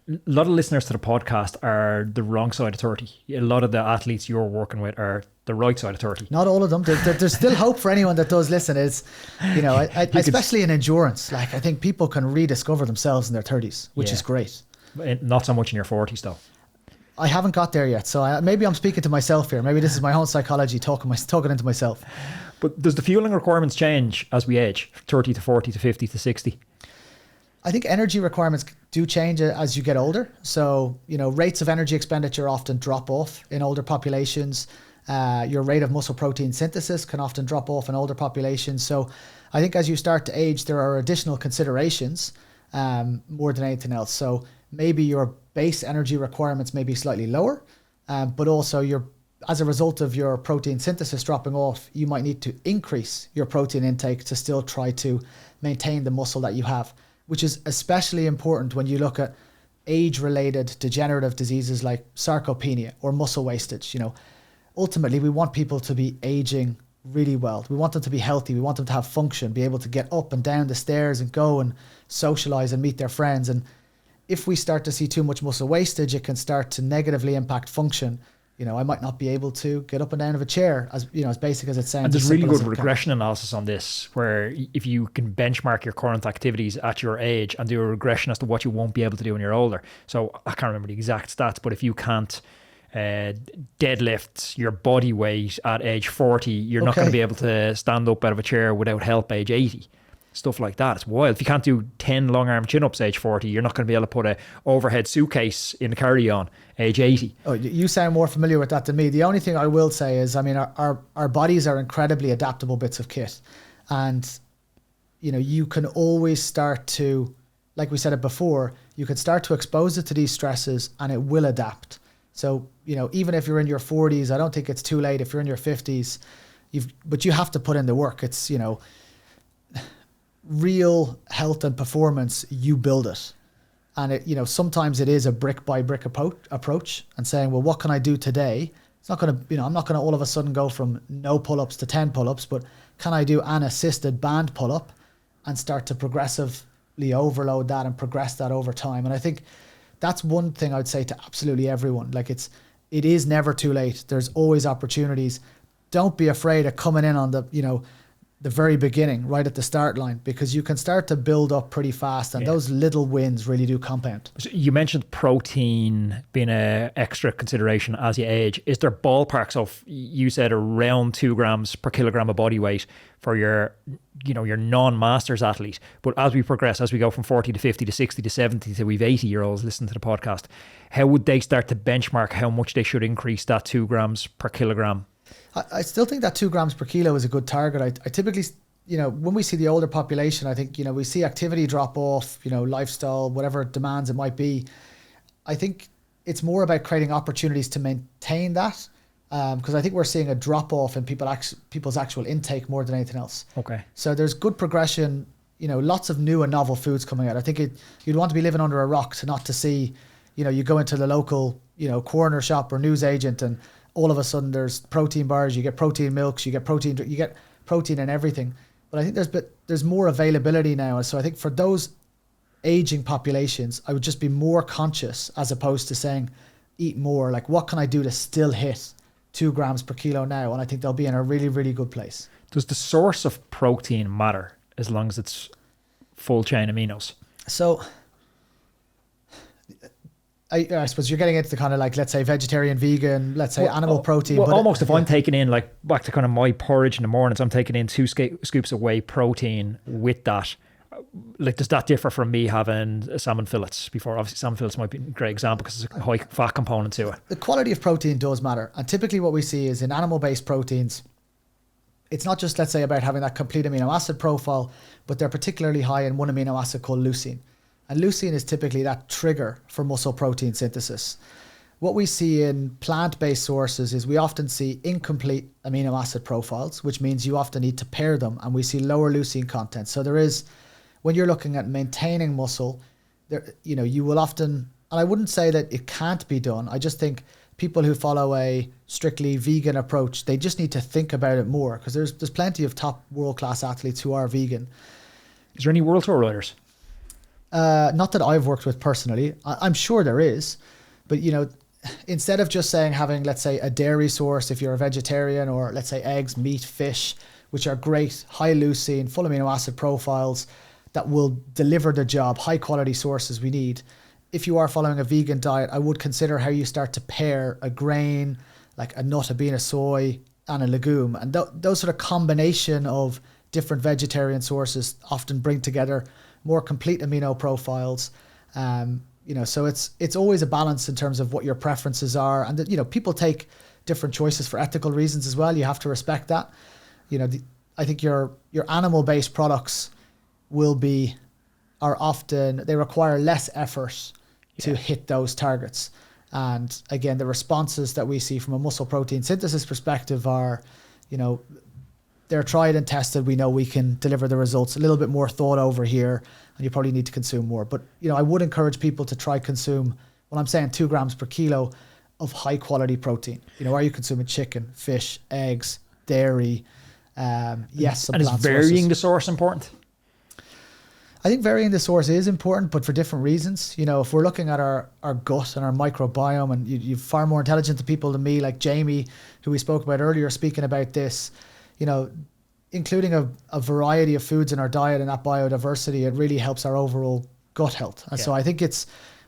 A lot of listeners to the podcast are the wrong side of 30. A lot of the athletes you're working with are the right side of 30. Not all of them. There's still hope for anyone that does listen. It's, especially in endurance. Like, I think people can rediscover themselves in their 30s, which is great. Not so much in your 40s though. I haven't got there yet. So maybe I'm speaking to myself here. Maybe this is my own psychology talking into myself. But does the fueling requirements change as we age? 30 to 40 to 50 to 60? I think energy requirements do change as you get older. So, rates of energy expenditure often drop off in older populations. Your rate of muscle protein synthesis can often drop off in older populations. So I think as you start to age, there are additional considerations more than anything else. So maybe your base energy requirements may be slightly lower, but also as a result of your protein synthesis dropping off, you might need to increase your protein intake to still try to maintain the muscle that you have, which is especially important when you look at age-related degenerative diseases like sarcopenia or muscle wastage. Ultimately, we want people to be aging really well. We want them to be healthy. We want them to have function, be able to get up and down the stairs and go and socialize and meet their friends. And if we start to see too much muscle wastage, it can start to negatively impact function. I might not be able to get up and down of a chair, as basic as it sounds. And there's really good regression analysis on this, where if you can benchmark your current activities at your age and do a regression as to what you won't be able to do when you're older. So I can't remember the exact stats, but if you can't deadlift your body weight at age 40, you're not going to be able to stand up out of a chair without help age 80. Stuff like that. It's wild. If you can't do 10 long arm chin ups age 40, you're not going to be able to put a overhead suitcase in a carry-on age 80. Oh, you sound more familiar with that than me. The only thing I will say is, our bodies are incredibly adaptable bits of kit. And, you can always start to, like we said it before, you can start to expose it to these stresses and it will adapt. So, even if you're in your 40s, I don't think it's too late if you're in your 50s, but you have to put in the work. It's, real health and performance, you build it. And it, sometimes it is a brick by brick approach and saying, well, what can I do today? It's not going to, I'm not going to all of a sudden go from no pull-ups to 10 pull-ups, but can I do an assisted band pull-up and start to progressively overload that and progress that over time? And I think that's one thing I would say to absolutely everyone. Like, it is never too late. There's always opportunities. Don't be afraid of coming in on the very beginning, right at the start line, because you can start to build up pretty fast, and those little wins really do compound. So you mentioned protein being an extra consideration as you age. Is there ballpark? So you said around 2 grams per kilogram of body weight for your non-masters athlete. But as we progress, as we go from 40 to 50 to 60 to 70 to we've 80-year-olds listening to the podcast, how would they start to benchmark how much they should increase that 2 grams per kilogram? I still think that 2 grams per kilo is a good target. I typically, when we see the older population, I think, we see activity drop off, lifestyle, whatever demands it might be. I think it's more about creating opportunities to maintain that, because I think we're seeing a drop off in people's actual intake more than anything else. Okay. So there's good progression, lots of new and novel foods coming out. I think you'd want to be living under a rock to not to see, you go into the local, corner shop or newsagent, and all of a sudden there's protein bars, you get protein milks, you get protein in everything. But I think there's more availability now. So I think for those aging populations, I would just be more conscious as opposed to saying eat more. Like, what can I do to still hit 2 grams per kilo now? And I think they'll be in a really, really good place. Does the source of protein matter as long as it's full chain aminos? So I suppose you're getting into the kind of like, let's say vegetarian, vegan, let's say animal protein. Well, but almost if I'm taking in, like, back to kind of my porridge in the mornings, I'm taking in 2 scoops of whey protein with that. Like, does that differ from me having salmon fillets before? Obviously, salmon fillets might be a great example because there's a high fat component to it. The quality of protein does matter. And typically what we see is in animal-based proteins, it's not just, let's say, about having that complete amino acid profile, but they're particularly high in one amino acid called leucine. And leucine is typically that trigger for muscle protein synthesis. What we see in plant-based sources is we often see incomplete amino acid profiles, which means you often need to pair them, and we see lower leucine content. So there is, when you're looking at maintaining muscle, there, you will often, and I wouldn't say that it can't be done. I just think people who follow a strictly vegan approach, they just need to think about it more, because there's plenty of top world-class athletes who are vegan. Is there any WorldTour riders? Not that I've worked with personally. I'm sure there is, but instead of just having, let's say, a dairy source, if you're a vegetarian, or let's say eggs, meat, fish, which are great, high leucine, full amino acid profiles that will deliver the job, high quality sources we need. If you are following a vegan diet, I would consider how you start to pair a grain, like a nut, a bean, a soy, and a legume. And those sort of combination of different vegetarian sources often bring together more complete amino profiles. So it's always a balance in terms of what your preferences are. And people take different choices for ethical reasons as well. You have to respect that. I think your animal-based products are often, they require less effort to hit those targets. And again, the responses that we see from a muscle protein synthesis perspective are, they're tried and tested. We know we can deliver the results. A little bit more thought over here, and you probably need to consume more. But, I would encourage people to try consume, when I'm saying 2 grams per kilo of high quality protein. Are you consuming chicken, fish, eggs, dairy? Yes. And is varying the source important? I think varying the source is important, but for different reasons. If we're looking at our gut and our microbiome, and you're far more intelligent people than me, like Jamie, who we spoke about earlier, speaking about this, including a variety of foods in our diet and that biodiversity, it really helps our overall gut health. And so I think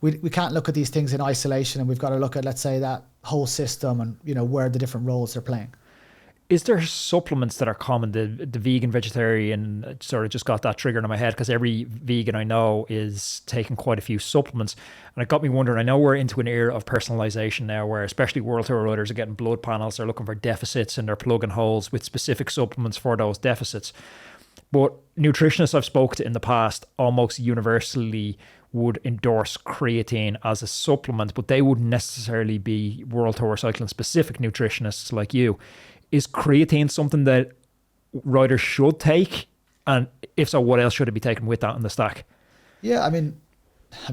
we can't look at these things in isolation, and we've got to look at, let's say, that whole system and, where the different roles they're playing. Is there supplements that are common? The vegan, vegetarian sort of just got that triggered in my head, because every vegan I know is taking quite a few supplements. And it got me wondering, I know we're into an era of personalization now, where especially WorldTour riders are getting blood panels, they're looking for deficits, and they're plugging holes with specific supplements for those deficits. But nutritionists I've spoken to in the past almost universally would endorse creatine as a supplement, but they wouldn't necessarily be WorldTour cycling specific nutritionists like you. Is creatine something that riders should take? And if so, what else should it be taken with that in the stack? Yeah, I mean,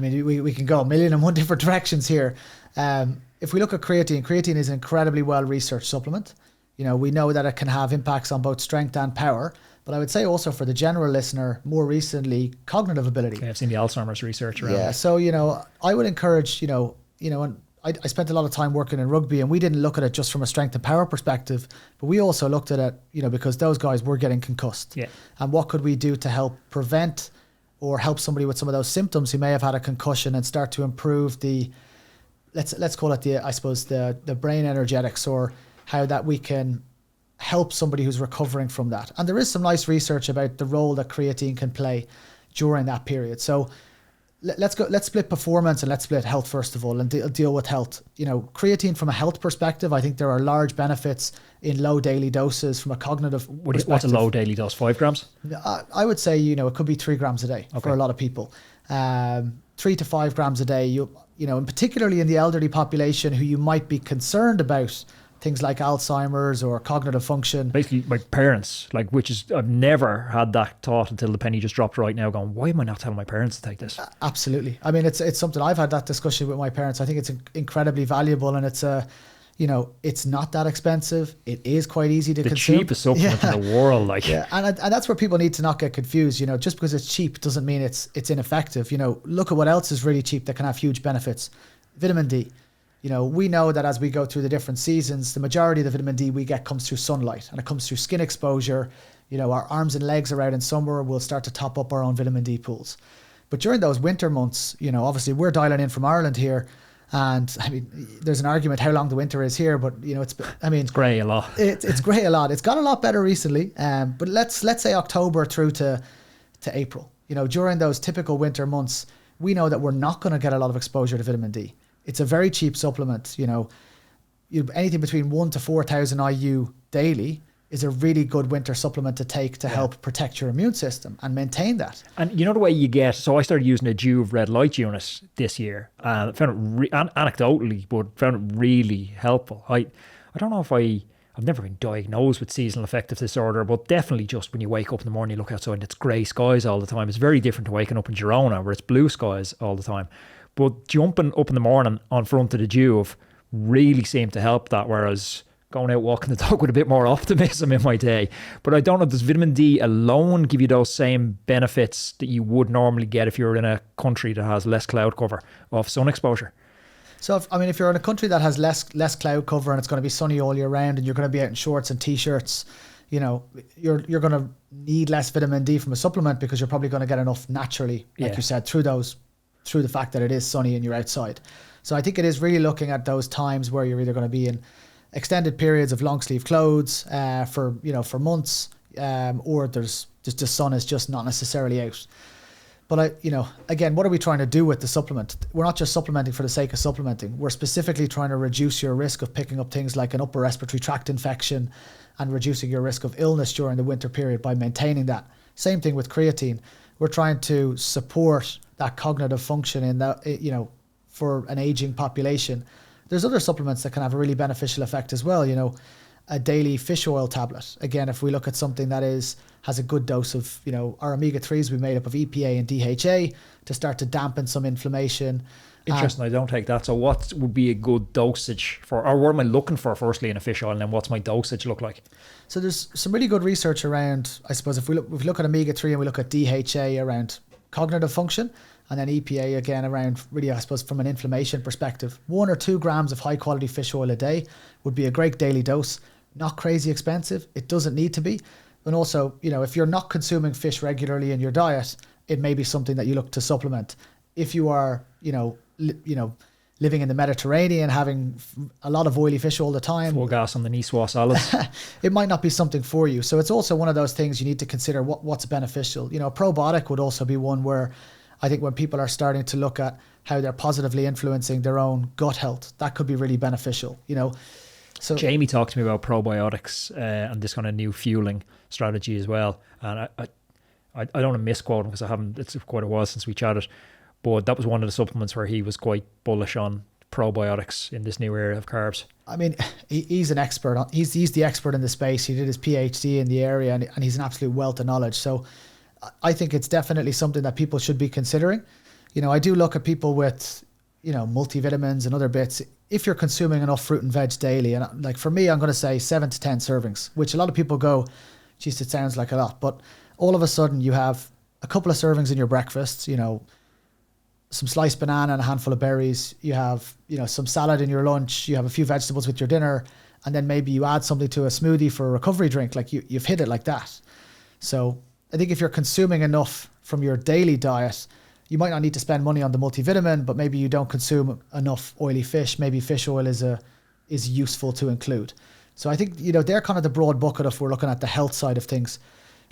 we can go a million and one different directions here. If we look at creatine is an incredibly well-researched supplement. We know that it can have impacts on both strength and power, but I would say also for the general listener, more recently, cognitive ability. Yeah, I've seen the Alzheimer's research around it. So, I would encourage, and I spent a lot of time working in rugby, and we didn't look at it just from a strength and power perspective, but we also looked at it, because those guys were getting concussed. Yeah. And what could we do to help prevent or help somebody with some of those symptoms who may have had a concussion and start to improve the, let's call it the brain energetics, or how that we can help somebody who's recovering from that. And there is some nice research about the role that creatine can play during that period. So let's split performance and let's split health first of all, and deal with health. Creatine from a health perspective, I think there are large benefits in low daily doses from a cognitive perspective. What's a low daily dose? 5 grams? I would say, it could be 3 grams a day for a lot of people. 3 to 5 grams a day, and particularly in the elderly population who you might be concerned about things like Alzheimer's or cognitive function. Basically, my parents, I've never had that thought until the penny just dropped right now, going, why am I not telling my parents to take this? Absolutely. I mean, it's something, I've had that discussion with my parents. I think it's incredibly valuable, and it's it's not that expensive. It is quite easy to consume. The cheapest supplement in the world. Yeah, and that's where people need to not get confused. Just because it's cheap doesn't mean it's ineffective. Look at what else is really cheap that can have huge benefits. Vitamin D. We know that as we go through the different seasons, the majority of the vitamin D we get comes through sunlight, and it comes through skin exposure. Our arms and legs are out in summer, we'll start to top up our own vitamin D pools. But during those winter months, obviously we're dialing in from Ireland here, and I mean, there's an argument how long the winter is here, but it's grey a lot. It's grey a lot. It's got a lot better recently, but let's say October through to April. During those typical winter months, we know that we're not going to get a lot of exposure to vitamin D. It's a very cheap supplement. Anything between 1 to 4,000 IU daily is a really good winter supplement to take to help protect your immune system and maintain that. And the way you get, so I started using a Juve red light unit this year, and found it anecdotally, but found it really helpful. I don't know if I've never been diagnosed with seasonal affective disorder, but definitely just when you wake up in the morning, you look outside and it's grey skies all the time. It's very different to waking up in Girona where it's blue skies all the time. But jumping up in the morning on front of the Juve really seemed to help that, whereas going out walking the dog with a bit more optimism in my day. But I don't know, does vitamin D alone give you those same benefits that you would normally get if you're in a country that has less cloud cover of sun exposure? So, if you're in a country that has less cloud cover and it's going to be sunny all year round and you're going to be out in shorts and t-shirts, you're going to need less vitamin D from a supplement because you're probably going to get enough naturally, like you said, through the fact that it is sunny and you're outside. So I think it is really looking at those times where you're either going to be in extended periods of long sleeve clothes for months, or there's just the sun is just not necessarily out. But again, what are we trying to do with the supplement? We're not just supplementing for the sake of supplementing. We're specifically trying to reduce your risk of picking up things like an upper respiratory tract infection and reducing your risk of illness during the winter period by maintaining that. Same thing with creatine. We're trying to support that cognitive function in that, for an aging population. There's other supplements that can have a really beneficial effect as well. A daily fish oil tablet. Again, if we look at something that has a good dose of, our omega-3s, we made up of EPA and DHA to start to dampen some inflammation. Interesting. I don't take that. So what would be a good dosage for, or what am I looking for firstly in a fish oil, and then what's my dosage look like? So there's some really good research around, I suppose, if we look at omega-3 and we look at DHA around cognitive function, and then EPA again around really, I suppose, from an inflammation perspective. 1 or 2 grams of high quality fish oil a day would be a great daily dose. Not crazy expensive. It doesn't need to be. And also, if you're not consuming fish regularly in your diet, it may be something that you look to supplement. If you are, living in the Mediterranean, having a lot of oily fish all the time, full gas on the Niçoise salads, it might not be something for you. So it's also one of those things you need to consider what's beneficial. A probiotic would also be one where I think when people are starting to look at how they're positively influencing their own gut health, that could be really beneficial. So Jamie talked to me about probiotics and this kind of new fueling strategy as well. And I don't want to misquote him because I haven't. It's quite a while since we chatted. But that was one of the supplements where he was quite bullish on probiotics in this new area of carbs. I mean, he's an expert. He's the expert in the space. He did his PhD in the area, and he's an absolute wealth of knowledge. So I think it's definitely something that people should be considering. I do look at people with, multivitamins and other bits. If you're consuming enough fruit and veg daily, and like for me, I'm going to say 7 to 10 servings, which a lot of people go, geez, it sounds like a lot. But all of a sudden you have a couple of servings in your breakfast, some sliced banana and a handful of berries. You have, some salad in your lunch. You have a few vegetables with your dinner. And then maybe you add something to a smoothie for a recovery drink. Like you've hit it like that. So I think if you're consuming enough from your daily diet, you might not need to spend money on the multivitamin, but maybe you don't consume enough oily fish. Maybe fish oil is useful to include. So I think, they're kind of the broad bucket if we're looking at the health side of things.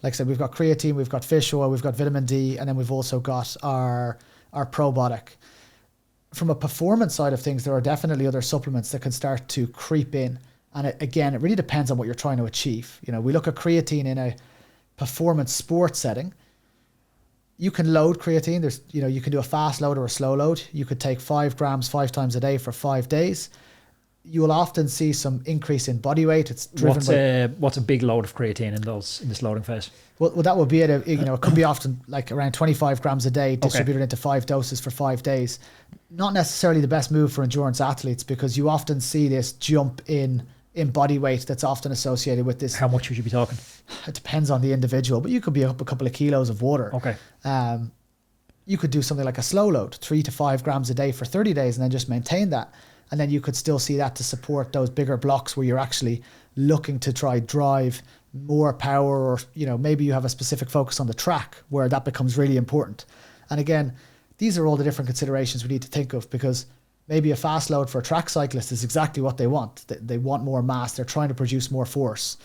Like I said, we've got creatine, we've got fish oil, we've got vitamin D, and then we've also got our probiotic. From a performance side of things, there are definitely other supplements that can start to creep in. And it really depends on what you're trying to achieve. We look at creatine in a performance sports setting. You can load creatine. There's, you can do a fast load or a slow load. You could take 5 grams 5 times a day for 5 days. You will often see some increase in body weight. It's driven what's a big load of creatine in this loading phase? Well, that would be it. It could be often like around 25 grams a day distributed into 5 doses for 5 days. Not necessarily the best move for endurance athletes because you often see this jump in body weight that's often associated with this. How much would you be talking? It depends on the individual, but you could be up a couple of kilos of water. Okay. You could do something like a slow load, 3 to 5 grams a day for 30 days and then just maintain that. And then you could still see that to support those bigger blocks where you're actually looking to try drive more power, or, maybe you have a specific focus on the track where that becomes really important. And again, these are all the different considerations we need to think of, because maybe a fast load for a track cyclist is exactly what they want. They want more mass. They're trying to produce more force.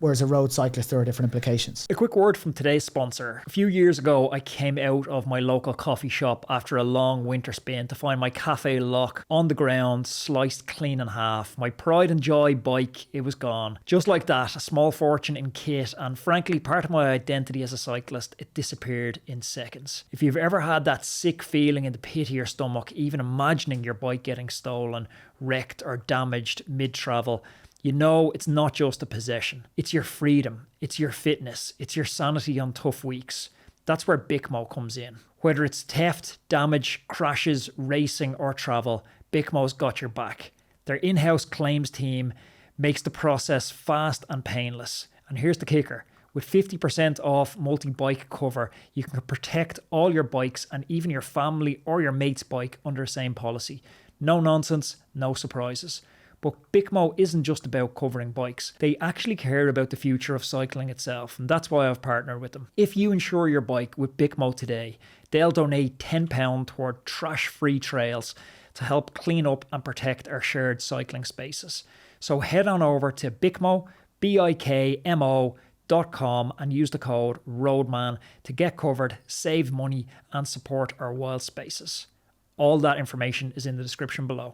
Whereas a road cyclist, there are different implications. A quick word from today's sponsor. A few years ago, I came out of my local coffee shop after a long winter spin to find my Cafe Lock on the ground, sliced clean in half. My pride and joy bike, it was gone. Just like that, a small fortune in kit, and frankly, part of my identity as a cyclist, it disappeared in seconds. If you've ever had that sick feeling in the pit of your stomach, even imagining your bike getting stolen, wrecked or damaged mid-travel, it's not just a possession. It's your freedom. It's your fitness. It's your sanity on tough weeks. That's where BIKMO comes in. Whether it's theft, damage, crashes, racing or travel, BIKMO's got your back. Their in-house claims team makes the process fast and painless. And here's the kicker. With 50% off multi-bike cover, you can protect all your bikes and even your family or your mate's bike under the same policy. No nonsense, no surprises. But BIKMO isn't just about covering bikes. They actually care about the future of cycling itself, and that's why I've partnered with them. If you insure your bike with BIKMO today, they'll donate £10 toward trash-free trails to help clean up and protect our shared cycling spaces. So head on over to BIKMO, BIKMO.com and use the code ROADMAN to get covered, save money and support our wild spaces. All that information is in the description below.